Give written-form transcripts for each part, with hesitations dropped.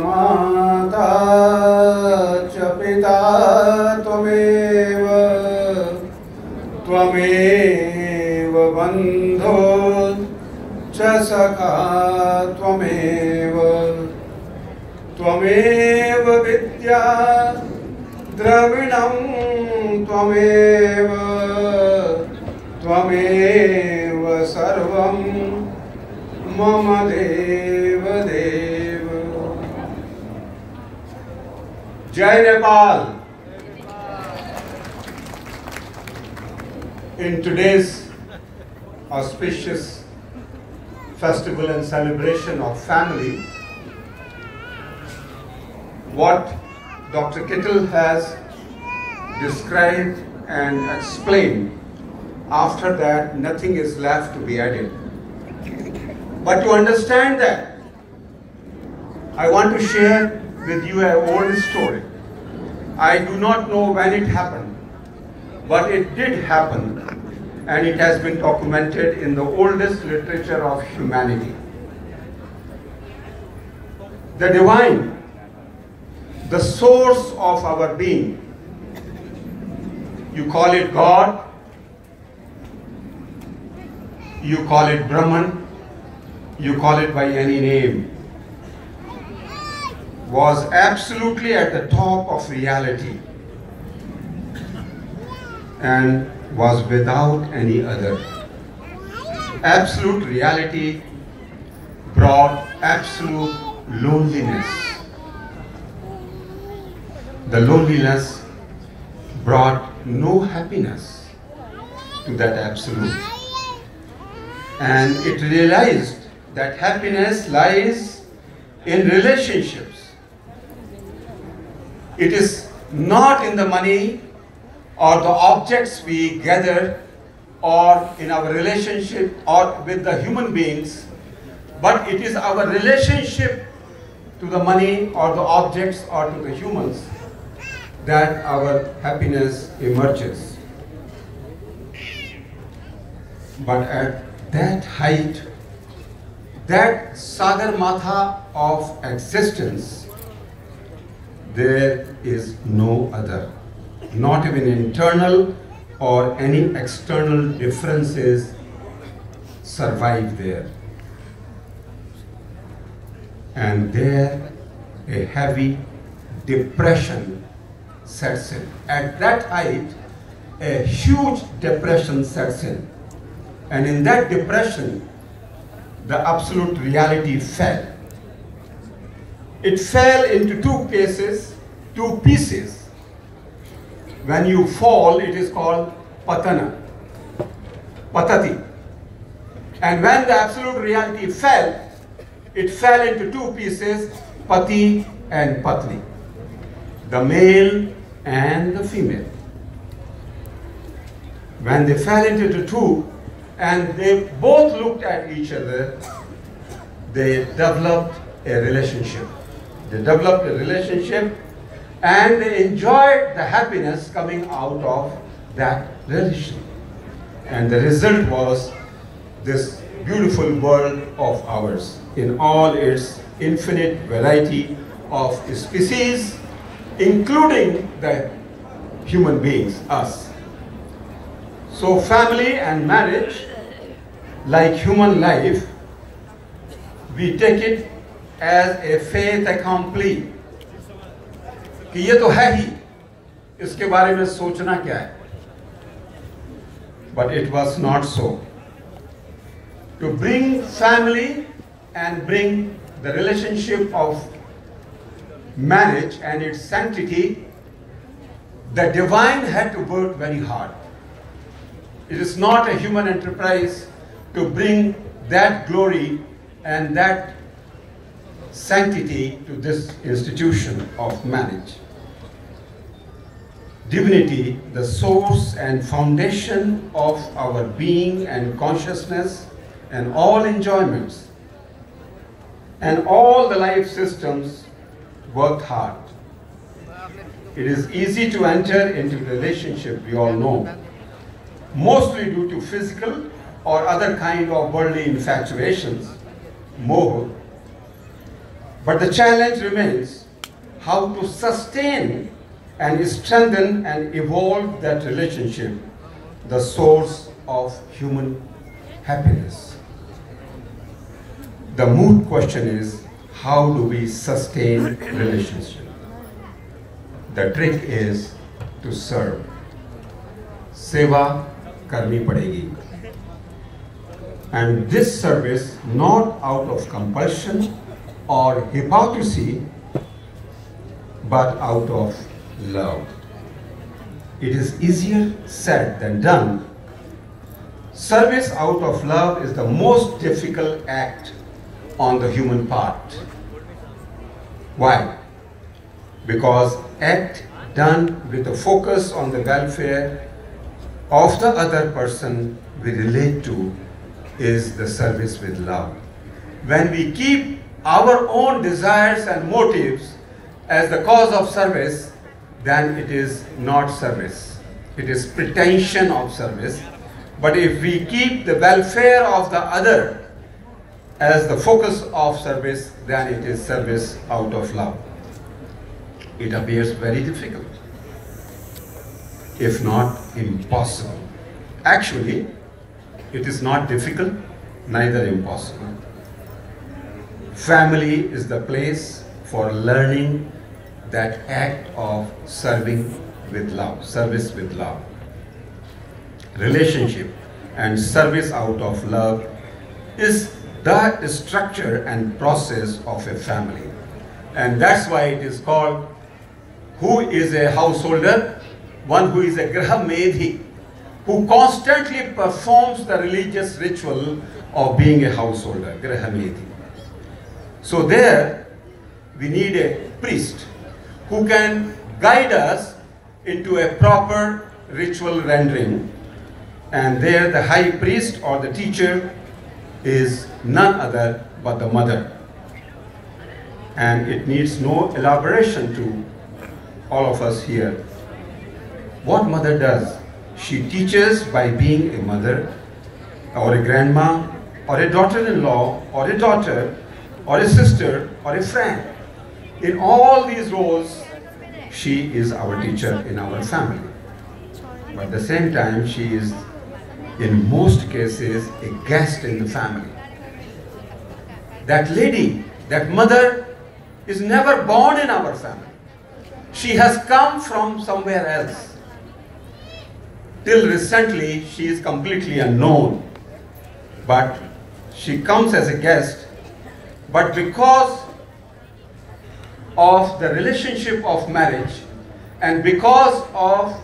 माता च पिता त्वमेव त्वमेव बन्धो च सखा त्वमेव त्वमेव विद्या द्रविणं त्वमेव त्वमेव सर्वं मम देव देव। जय Nepal. In today's auspicious festival and celebration of family, what Dr. Kittel has described and explained, after that nothing is left to be added. But to understand that, I want to share with you an old story. I do not know when it happened, but it did happen, and it has been documented in the oldest literature of humanity. The divine, the source of our being, you call it God, you call it Brahman, you call it by any name, was absolutely at the top of reality and was without any other. Absolute reality brought absolute loneliness. The loneliness brought no happiness to that absolute. And it realized that happiness lies in relationships. It is not in the money or the objects we gather or in our relationship or with the human beings, but it is our relationship to the money or the objects or to the humans that our happiness emerges. But at that height, that Sagarmatha of existence, there is no other. Not even internal or any external differences survive there. And there a heavy depression sets in. At that height, a huge depression sets in. And in that depression, the absolute reality fell. It fell into two pieces. When you fall, it is called patana, patati. And when the absolute reality fell, it fell into two pieces, pati and patni, the male and the female. When they fell into the two, and they both looked at each other, they developed a relationship. They developed a relationship and they enjoyed the happiness coming out of that relation. And the result was this beautiful world of ours in all its infinite variety of species, including the human beings, us. So family and marriage, like human life, we take it as a fait accompli. कि ये तो है ही, इसके बारे में सोचना क्या है? But it was not so. To bring family and bring the relationship of marriage and its sanctity, the divine had to work very hard. It is not a human enterprise to bring that glory and that sanctity to this institution of marriage. Divinity, the source and foundation of our being and consciousness and all enjoyments and all the life systems worked hard. It is easy to enter into relationship, we all know, mostly due to physical or other kind of worldly infatuations, moha. But the challenge remains how to sustain and strengthen and evolve that relationship, the source of human happiness. The moot question is, how do we sustain relationship? The trick is to serve. Seva karni padegi. And this service not out of compulsion or hypocrisy, but out of love. It is easier said than done. Service out of love is the most difficult act on the human part. Why? Because act done with a focus on the welfare of the other person we relate to is the service with love. When we keep our own desires and motives as the cause of service, then it is not service. It is pretension of service. But if we keep the welfare of the other as the focus of service, then it is service out of love. It appears very difficult, if not impossible. Actually, it is not difficult, neither impossible. Family is the place for learning that act of serving with love, service with love. Relationship and service out of love is the structure and process of a family. And that's why it is called, who is a householder? One who is a Graha Medhi, who constantly performs the religious ritual of being a householder, Graha Medhi. So there, we need a priest who can guide us into a proper ritual rendering. And there the high priest or the teacher is none other but the mother. And it needs no elaboration to all of us here. What mother does? She teaches by being a mother, or a grandma, or a daughter-in-law, or a daughter, or a sister, or a friend. In all these roles, she is our teacher in our family. But at the same time, she is, in most cases, a guest in the family. That lady, that mother, is never born in our family. She has come from somewhere else. Till recently, she is completely unknown. But she comes as a guest. But because of the relationship of marriage and because of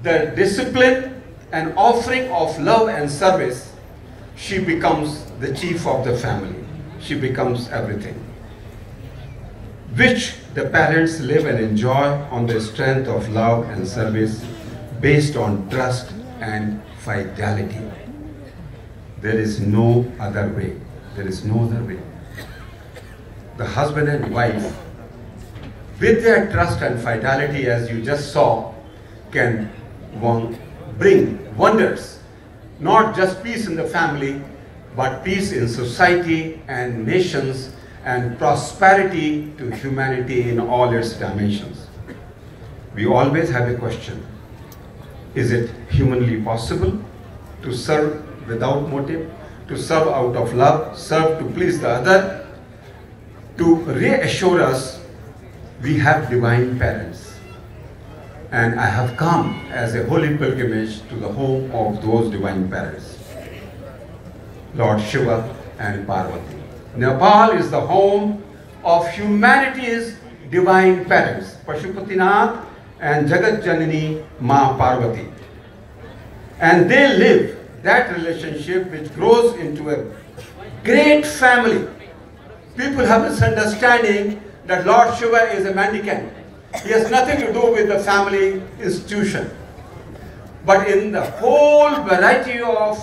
the discipline and offering of love and service, she becomes the chief of the family. She becomes everything, which the parents live and enjoy on the strength of love and service based on trust and fidelity. There is no other way. There is no other way. The husband and wife, with their trust and fidelity, as you just saw, can bring wonders. Not just peace in the family, but peace in society and nations, and prosperity to humanity in all its dimensions. We always have a question. Is it humanly possible to serve without motive, to serve out of love, serve to please the other, to reassure us we have divine parents? And I have come as a holy pilgrimage to the home of those divine parents, Lord Shiva and Parvati. Nepal is the home of humanity's divine parents, Pashupatinath and Jagat Janani Ma Parvati. And they live that relationship which grows into a great family. People have this understanding that Lord Shiva is a mendicant. He has nothing to do with the family institution. But in the whole variety of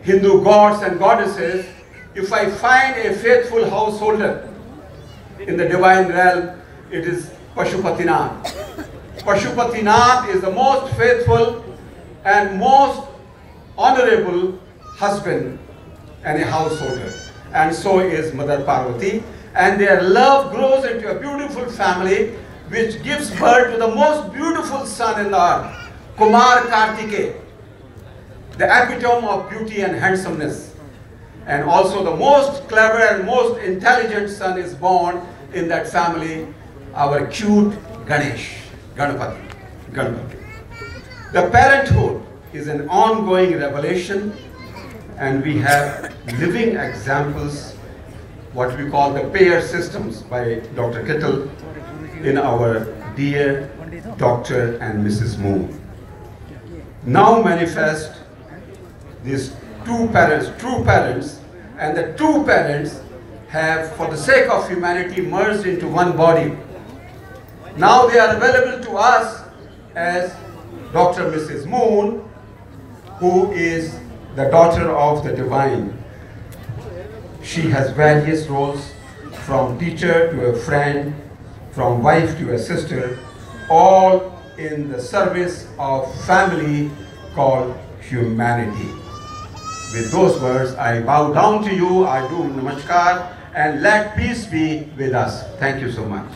Hindu gods and goddesses, if I find a faithful householder in the divine realm, it is Pashupatinath. Pashupatinath is the most faithful and most honorable husband and a householder. And so is Mother Parvati. and their love grows into a beautiful family which gives birth to the most beautiful son in the earth, Kumar Kartike, the epitome of beauty and handsomeness. And also the most clever and most intelligent son is born in that family, our cute Ganapati. The parenthood is an ongoing revelation, and we have living examples, what we call the pair systems by Dr. Kittel, in our dear Dr. and Mrs. Moon. Now manifest these two parents, true parents, and the two parents have, for the sake of humanity, merged into one body. Now they are available to us as Dr. and Mrs. Moon, who is the daughter of the divine. She has various roles, from teacher to a friend, from wife to a sister, all in the service of family called humanity. With those words, I bow down to you, I do namaskar, and let peace be with us. Thank you so much.